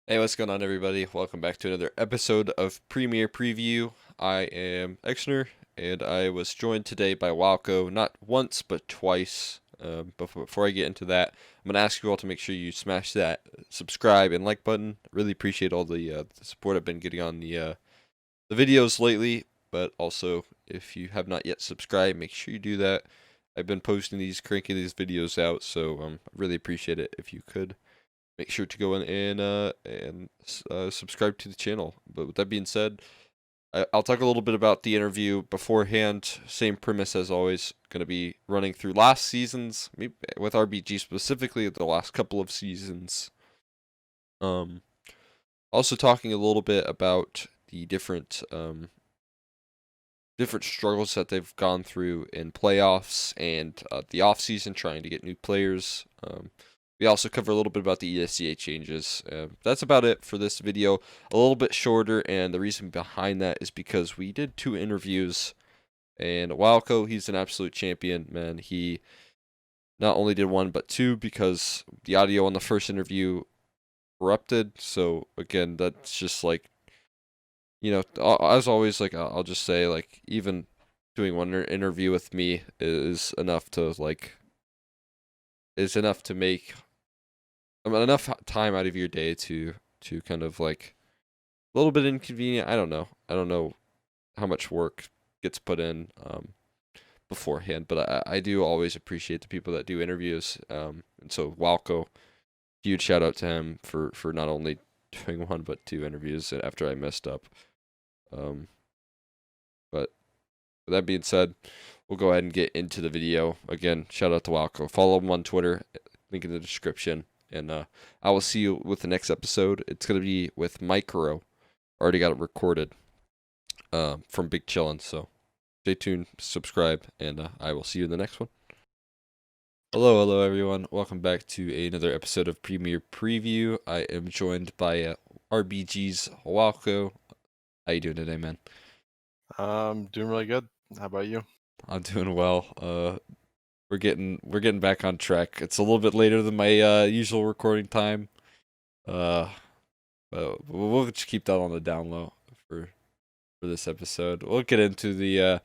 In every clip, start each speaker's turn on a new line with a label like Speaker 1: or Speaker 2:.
Speaker 1: Hey, what's going on, everybody? Welcome back to another episode of Premier Preview. I am Exner, and I was joined today by Walco, not once, but twice. Before I get into that, I'm going to ask you all to make sure you smash that subscribe and like button. Really appreciate all the support I've been getting on the videos lately, but also, if you have not yet subscribed, make sure you do that. I've been posting cranking these videos out, so I really appreciate it if you could make sure to go in and subscribe to the channel. But with that being said, I'll talk a little bit about the interview beforehand. Same premise as always. Going to be running through last seasons, with RBG specifically, the last couple of seasons. Um, Also talking a little bit about the different struggles that they've gone through in playoffs and the off season, trying to get new players. We also cover a little bit about the ESEA changes. That's about it for this video. A little bit shorter, and the reason behind that is because we did 2 interviews, and Walco, he's an absolute champion, man. He not only did 1, but 2, because the audio on the first interview corrupted. So again, that's just like, as always, like I'll just say, like, even doing one interview with me is enough to make enough time out of your day to kind of like a little bit inconvenient. I don't know. I don't know how much work gets put in beforehand, but I do always appreciate the people that do interviews. And so Walco, huge shout out to him for not only doing 1 but 2 interviews after I messed up. But with that being said, we'll go ahead and get into the video. Again, shout out to Walco. Follow him on Twitter, link in the description. And I will see you with the next episode. It's going to be with Micro. Already got it recorded from Big Chillin'. So stay tuned, subscribe, and I will see you in the next one. Hello, everyone. Welcome back to another episode of Premier Preview. I am joined by RBG's Walco. How you doing today, man?
Speaker 2: Doing really good. How about you?
Speaker 1: I'm doing well. We're getting back on track. It's a little bit later than my usual recording time. Uh, but we'll just keep that on the down low for for this episode. We'll get into the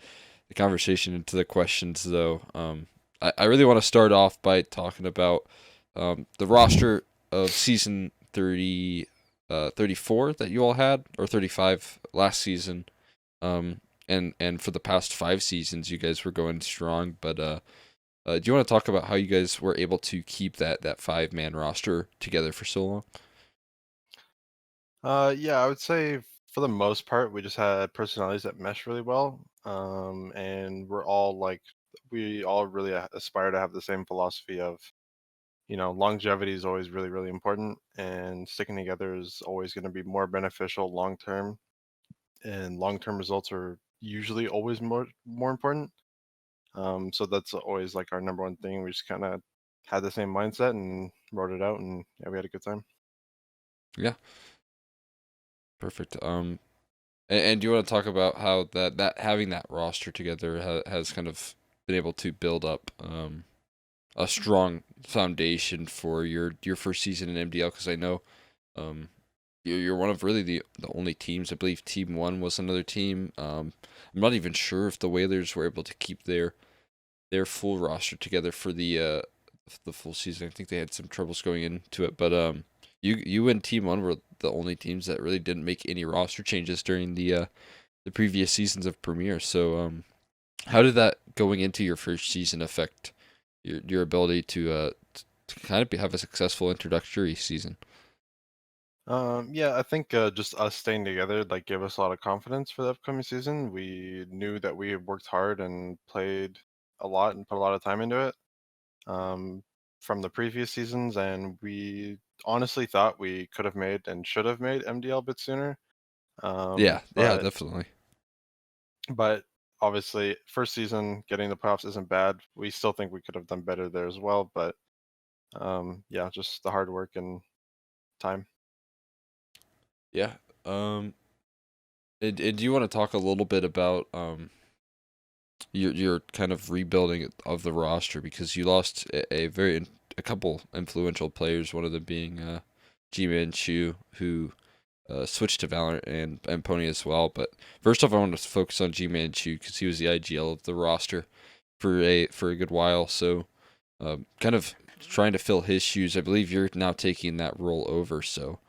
Speaker 1: conversation, into the questions, though. I really want to start off by talking about the roster of season 34 that you all had, or 35 last season. And for the past 5 seasons, you guys were going strong. But do you want to talk about how you guys were able to keep that 5-man roster together for so long?
Speaker 2: Yeah, I would say for the most part, we just had personalities that mesh really well. And we all really aspire to have the same philosophy of, longevity is always really, really important, and sticking together is always going to be more beneficial long term. And long term results are usually always more important. So that's always like our number one thing. We just kind of had the same mindset and wrote it out, and yeah, we had a good time.
Speaker 1: Yeah, perfect. And do you want to talk about how that having that roster together has kind of been able to build up a strong foundation for your first season in MDL? Because I know um, you're one of really the only teams. I believe Team One was another team. I'm not even sure if the Whalers were able to keep their full roster together for the full season. I think they had some troubles going into it, but you and Team One were the only teams that really didn't make any roster changes during the previous seasons of Premier. So how did that going into your first season affect your ability to kind of have a successful introductory season?
Speaker 2: Yeah, I think just us staying together like gave us a lot of confidence for the upcoming season. We knew that we had worked hard and played a lot and put a lot of time into it um, from the previous seasons, and we honestly thought we could have made and should have made MDL a bit sooner. Um,
Speaker 1: Yeah,
Speaker 2: but
Speaker 1: definitely.
Speaker 2: but obviously, first season getting the playoffs isn't bad. We still think we could have done better there as well, but yeah, just the hard work and time.
Speaker 1: Yeah. Um, and do you want to talk a little bit about your kind of rebuilding of the roster, because you lost a couple influential players, one of them being G-Man Chu, who switched to Valorant, and Pony as well. But first off, I want to focus on G-Man Chu because he was the IGL of the roster for a good while. So kind of trying to fill his shoes. I believe you're now taking that role over. So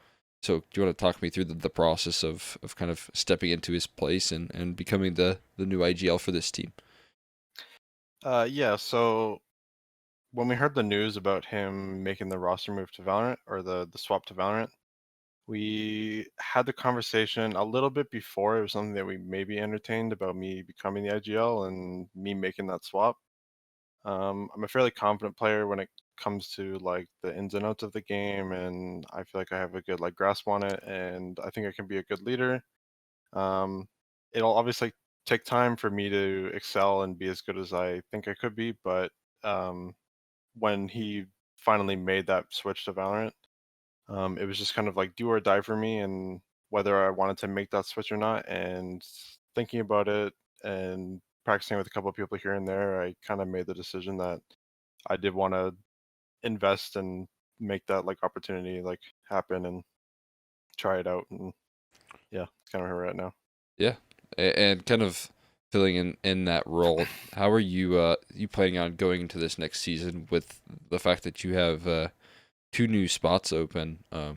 Speaker 1: do you want to talk me through the process of kind of stepping into his place and becoming the new IGL for this team?
Speaker 2: Yeah. So when we heard the news about him making the roster move to Valorant or the swap to Valorant, we had the conversation a little bit before. It was something that we maybe entertained about me becoming the IGL and me making that swap. I'm a fairly confident player when it comes to like the ins and outs of the game, and I feel like I have a good like grasp on it, and I think I can be a good leader. Um, it'll obviously take time for me to excel and be as good as I think I could be, but um, when he finally made that switch to Valorant, it was just kind of like do or die for me, and whether I wanted to make that switch or not. And thinking about it and practicing with a couple of people here and there, I kind of made the decision that I did want to invest and make that like opportunity like happen and try it out. And yeah, it's kind of where we're at now.
Speaker 1: Yeah, and kind of filling in that role. How are you planning on going into this next season with the fact that you have two new spots open? How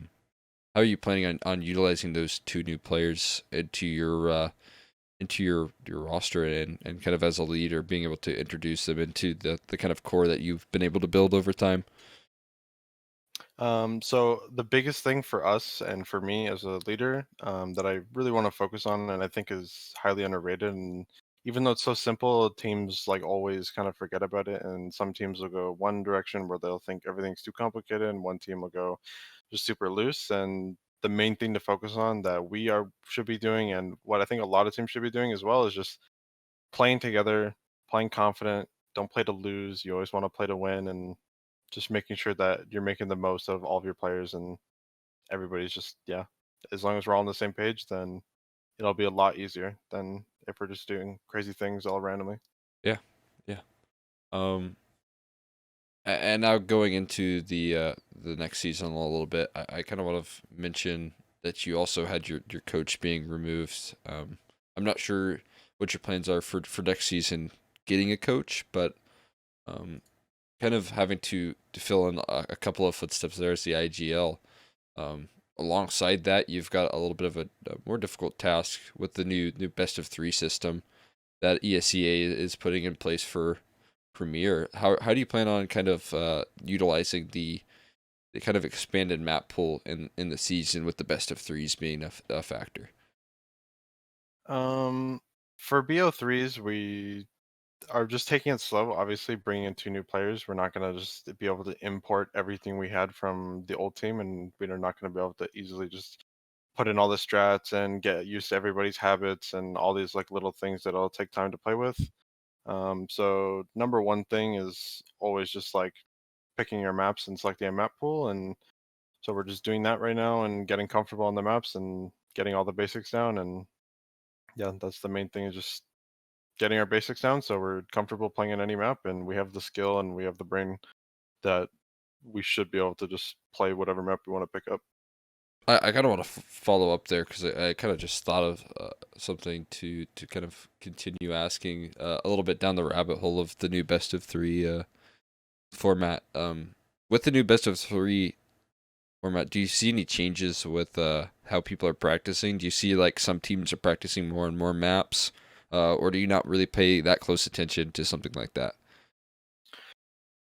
Speaker 1: are you planning on utilizing those two new players into your roster and kind of as a leader, being able to introduce them into the kind of core that you've been able to build over time?
Speaker 2: So the biggest thing for us and for me as a leader, that I really want to focus on and I think is highly underrated, and even though it's so simple, teams like always kind of forget about it, and some teams will go one direction where they'll think everything's too complicated, and one team will go just super loose. And the main thing to focus on that we are should be doing, and what I think a lot of teams should be doing as well, is just playing together, playing confident. Don't play to lose. You always want to play to win, and just making sure that you're making the most of all of your players and everybody's just yeah. As long as we're all on the same page, then it'll be a lot easier than if we're just doing crazy things all randomly.
Speaker 1: Yeah, yeah. Um, and now going into the next season a little bit, I kind of want to mention that you also had your coach being removed. I'm not sure what your plans are for next season getting a coach, but um, kind of having to fill in a couple of footsteps there as the IGL. Um, Alongside that, you've got a little bit of a more difficult task with the new best of three system that ESEA is putting in place for Premier. How do you plan on kind of utilizing the kind of expanded map pool in the season with the best of threes being a factor?
Speaker 2: Um, for BO3s, we are just taking it slow. Obviously, bringing in two new players, we're not going to just be able to import everything we had from the old team, and we're not going to be able to easily just put in all the strats and get used to everybody's habits and all these like little things that'll take time to play with. So number one thing is always just like picking your maps and selecting a map pool, and so we're just doing that right now and getting comfortable on the maps and getting all the basics down. And yeah, that's the main thing, is just getting our basics down so we're comfortable playing in any map, and we have the skill and we have the brain that we should be able to just play whatever map we want to pick up.
Speaker 1: I kind of want to follow up there because I kind of just thought of something to kind of continue asking a little bit down the rabbit hole of the new best of three format. With the new best of three format, do you see any changes with how people are practicing? Do you see like some teams are practicing more and more maps, or do you not really pay that close attention to something like that?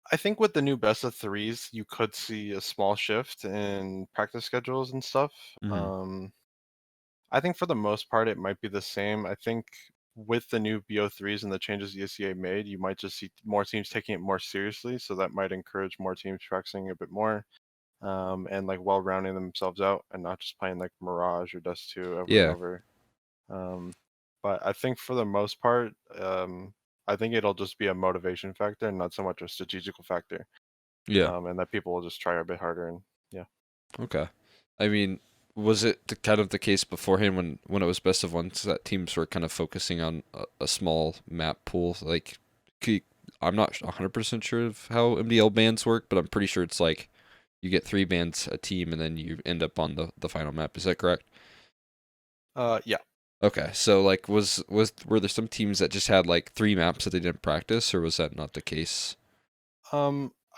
Speaker 2: I think with the new best of threes, you could see a small shift in practice schedules and stuff.
Speaker 1: Hmm.
Speaker 2: Um, I think for the most part, it might be the same. I think with the new BO3s and the changes the ECA made, you might just see more teams taking it more seriously. So that might encourage more teams practicing a bit more, and like well rounding themselves out and not just playing like Mirage or Dust 2 over and
Speaker 1: Yeah,
Speaker 2: over. Um, but I think for the most part, I think it'll just be a motivation factor and not so much a strategical factor,
Speaker 1: yeah,
Speaker 2: and that people will just try a bit harder. And yeah.
Speaker 1: okay. I mean, was it kind of the case beforehand when it was best of ones that teams were kind of focusing on a small map pool? I'm not 100% sure of how MDL bans work, but I'm pretty sure it's like you get 3 bans a team, and then you end up on the final map. Is that correct?
Speaker 2: Yeah.
Speaker 1: Okay, so like were there some teams that just had like 3 maps that they didn't practice, or was that not the case?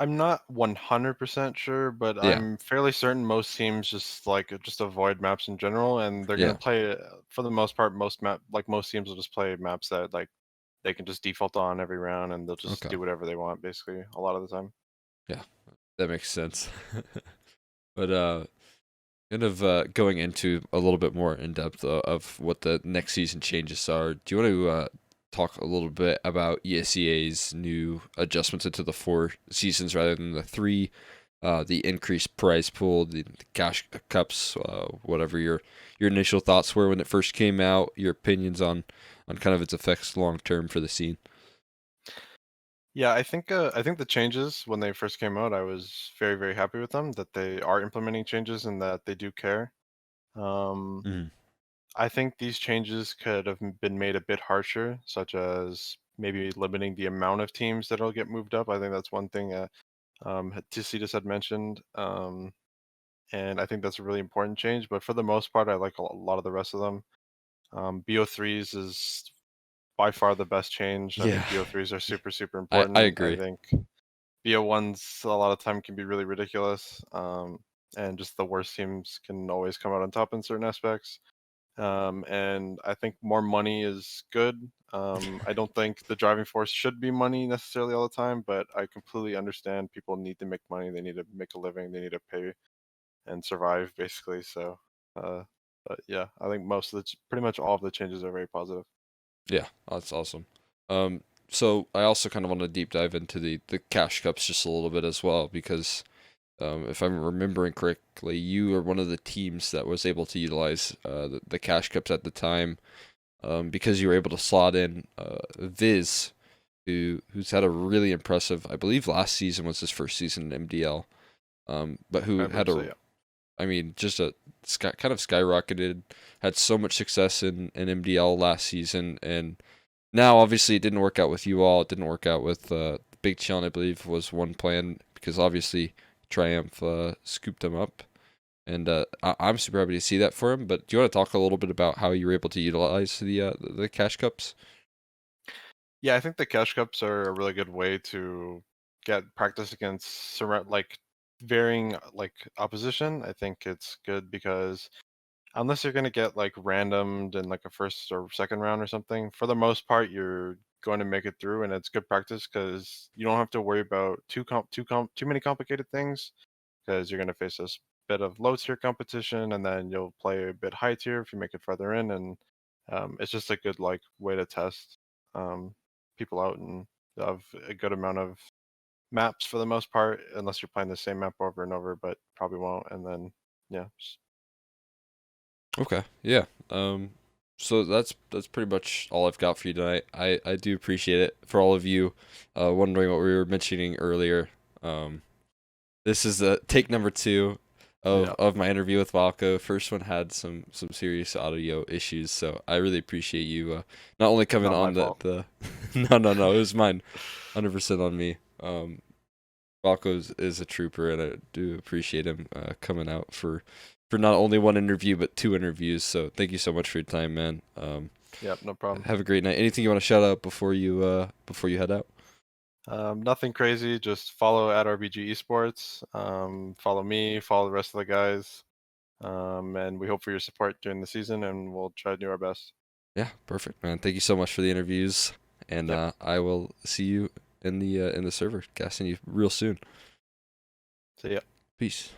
Speaker 2: I'm not 100% sure, but
Speaker 1: Yeah,
Speaker 2: I'm fairly certain most teams just avoid maps in general, and they're gonna
Speaker 1: yeah,
Speaker 2: play for the most part. Most teams will just play maps that like they can just default on every round, and they'll just
Speaker 1: okay,
Speaker 2: do whatever they want basically a lot of the time.
Speaker 1: yeah, that makes sense. But kind of going into a little bit more in depth of what the next season changes are, do you want to talk a little bit about ESEA's new adjustments into the 4 seasons rather than the 3? The increased prize pool, the cash cups, whatever your initial thoughts were when it first came out, your opinions on kind of its effects long term for the scene.
Speaker 2: Yeah, I think the changes when they first came out, I was very happy with them that they are implementing changes and that they do care. Um,
Speaker 1: Mm.
Speaker 2: I think these changes could have been made a bit harsher, such as maybe limiting the amount of teams that'll get moved up. I think that's one thing Tissitas had mentioned, and I think that's a really important change. But for the most part, I like a lot of the rest of them. BO3s is by far the best change. I
Speaker 1: Yeah,
Speaker 2: think BO3s are super
Speaker 1: I
Speaker 2: important. I
Speaker 1: agree.
Speaker 2: think BO1s a lot of time can be really ridiculous, and just the worst teams can always come out on top in certain aspects. And I think more money is good. I don't think the driving force should be money necessarily all the time, but I completely understand people need to make money. They need to make a living. They need to pay and survive, basically. So, uh, but yeah, I think pretty much all of the changes are very positive.
Speaker 1: Yeah, that's awesome. So I also kind of want to deep dive into the cash cups just a little bit as well because if I'm remembering correctly, you are one of the teams that was able to utilize the cash cups at the time because you were able to slot in Viz, who's had a really impressive, I believe last season was his first season in MDL, but who
Speaker 2: I
Speaker 1: had
Speaker 2: believe so.
Speaker 1: a,
Speaker 2: Yeah.
Speaker 1: I mean, just kind of skyrocketed, had so much success in MDL last season, and now obviously it didn't work out with you all. It didn't work out with Big Challenge, I believe, was one plan because obviously Triumph scooped him up. And I'm super happy to see that for him. But do you want to talk a little bit about how you were able to utilize the cash cups?
Speaker 2: Yeah, I think the cash cups are a really good way to get practice against varying opposition. I think it's good because unless you're gonna get like randomed in like a first or second round or something, for the most part you're going to make it through, and it's good practice because you don't have to worry about too many complicated things because you're gonna face this bit of low tier competition, and then you'll play a bit high tier if you make it further in, and it's just a good like way to test um, people out and have a good amount of maps for the most part, unless you're playing the same map over and over, but probably won't. And then yeah,
Speaker 1: Okay, yeah. So that's pretty much all I've got for you tonight. I do appreciate it for all of you wondering what we were mentioning earlier. Um, This is take number 2
Speaker 2: yeah,
Speaker 1: of my interview with Walco. First one had some serious audio issues, so I really appreciate you not only coming
Speaker 2: not my
Speaker 1: on
Speaker 2: fault.
Speaker 1: the no, it was mine, 100% on me. Walco is a trooper, and I do appreciate him coming out for not only one interview but 2 interviews. So thank you so much for your time, man.
Speaker 2: Yep, no problem.
Speaker 1: Have a great night. Anything you want to shout out before you head out?
Speaker 2: Nothing crazy. Just follow at RBG Esports. Follow me. Follow the rest of the guys. And we hope for your support during the season, and we'll try to do our best.
Speaker 1: Yeah, perfect, man. Thank you so much for the interviews, and
Speaker 2: Yep.
Speaker 1: I will see you in the server, casting you real soon.
Speaker 2: See ya.
Speaker 1: Peace.